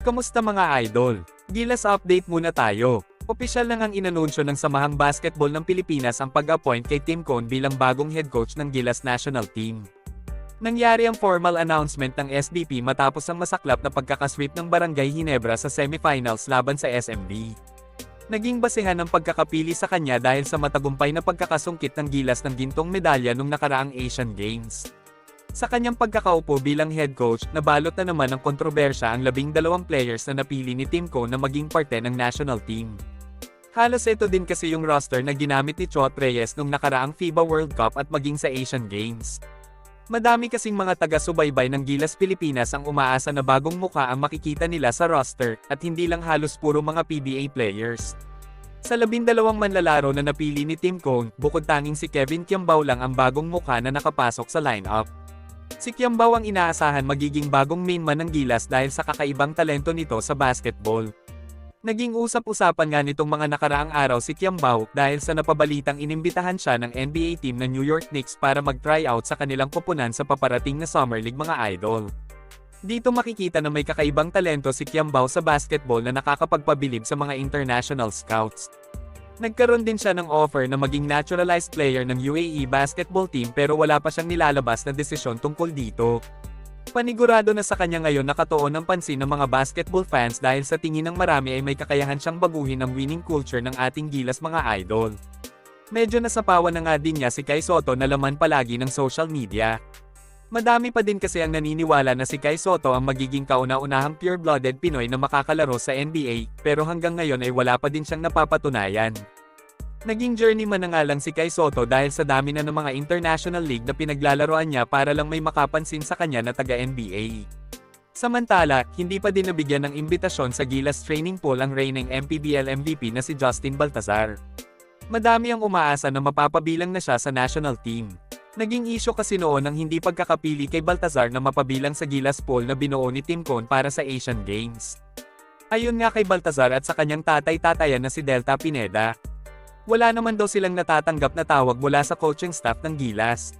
Kamusta mga idol? Gilas update muna tayo. Opisyal na ngang inanunsyo ng Samahang Basketball ng Pilipinas ang pag-appoint kay Tim Cone bilang bagong head coach ng Gilas National Team. Nangyari ang formal announcement ng SBP matapos ang masaklap na pagkakasweep ng Barangay Ginebra sa semifinals laban sa SMB. Naging basehan ng pagkakapili sa kanya dahil sa matagumpay na pagkakasungkit ng Gilas ng gintong medalya nung nakaraang Asian Games. Sa kanyang pagkakaupo bilang head coach, nabalot na naman ng kontrobersya ang 12 players na napili ni Tim Cone na maging parte ng national team. Halos ito din kasi yung roster na ginamit ni Chot Reyes nung nakaraang FIBA World Cup at maging sa Asian Games. Madami kasing mga taga-subaybay ng Gilas Pilipinas ang umaasa na bagong mukha ang makikita nila sa roster, at hindi lang halos puro mga PBA players. Sa 12 manlalaro na napili ni Tim Cone, bukod tanging si Kevin Kiambao lang ang bagong mukha na nakapasok sa lineup. Si Kiambao ang inaasahan magiging bagong main man ng Gilas dahil sa kakaibang talento nito sa basketball. Naging usap-usapan nga nitong mga nakaraang araw si Kiambao dahil sa napabalitang inimbitahan siya ng NBA team na New York Knicks para mag-tryout sa kanilang koponan sa paparating na Summer League mga idol. Dito makikita na may kakaibang talento si Kiambao sa basketball na nakakapagpabilib sa mga international scouts. Nagkaroon din siya ng offer na maging naturalized player ng UAE basketball team pero wala pa siyang nilalabas na desisyon tungkol dito. Panigurado na sa kanya ngayon nakatuon ng pansin ng mga basketball fans dahil sa tingin ng marami ay may kakayahan siyang baguhin ang winning culture ng ating Gilas mga idol. Medyo nasapawan na nga din niya si Kai Sotto na laman palagi ng social media. Madami pa din kasi ang naniniwala na si Kai Sotto ang magiging kauna-unahang pure-blooded Pinoy na makakalaro sa NBA, pero hanggang ngayon ay wala pa din siyang napapatunayan. Naging journeyman na nga lang si Kai Sotto dahil sa dami na ng mga international league na pinaglalaroan niya para lang may makapansin sa kanya na taga-NBA. Samantala, hindi pa din nabigyan ng imbitasyon sa Gilas training pool ang reigning MPBL MVP na si Justin Baltazar. Madami ang umaasa na mapapabilang na siya sa national team. Naging issue kasi noon ang hindi pagkakapili kay Baltazar na mapabilang sa Gilas pool na binuo ni Tim Cone para sa Asian Games. Ayon nga kay Baltazar at sa kanyang tatay-tatayan na si Delta Pineda, wala naman daw silang natatanggap na tawag mula sa coaching staff ng Gilas.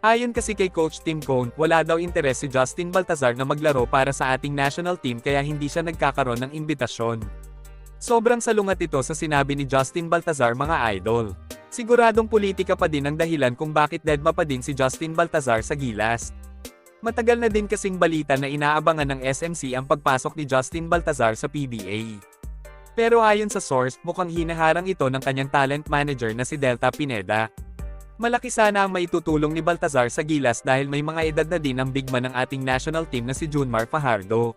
Ayon kasi kay Coach Tim Cone, wala daw interes si Justin Baltazar na maglaro para sa ating national team kaya hindi siya nagkakaroon ng imbitasyon. Sobrang salungat ito sa sinabi ni Justin Baltazar mga idol. Siguradong politika pa din ang dahilan kung bakit deadma pa din si Justin Baltazar sa Gilas. Matagal na din kasing balita na inaabangan ng SMC ang pagpasok ni Justin Baltazar sa PBA. Pero ayon sa source, mukhang hinaharang ito ng kanyang talent manager na si Delta Pineda. Malaki sana ang maitutulong ni Baltazar sa Gilas dahil may mga edad na din ang big man ng ating national team na si Junmar Fajardo.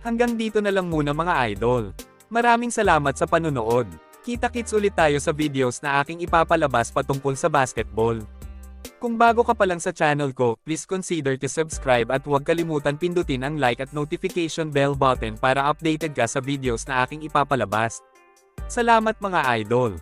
Hanggang dito na lang muna mga idol. Maraming salamat sa panunood. Kita-kits ulit tayo sa videos na aking ipapalabas patungkol sa basketball. Kung bago ka pa lang sa channel ko, please consider to subscribe at huwag kalimutan pindutin ang like at notification bell button para updated ka sa videos na aking ipapalabas. Salamat mga idol!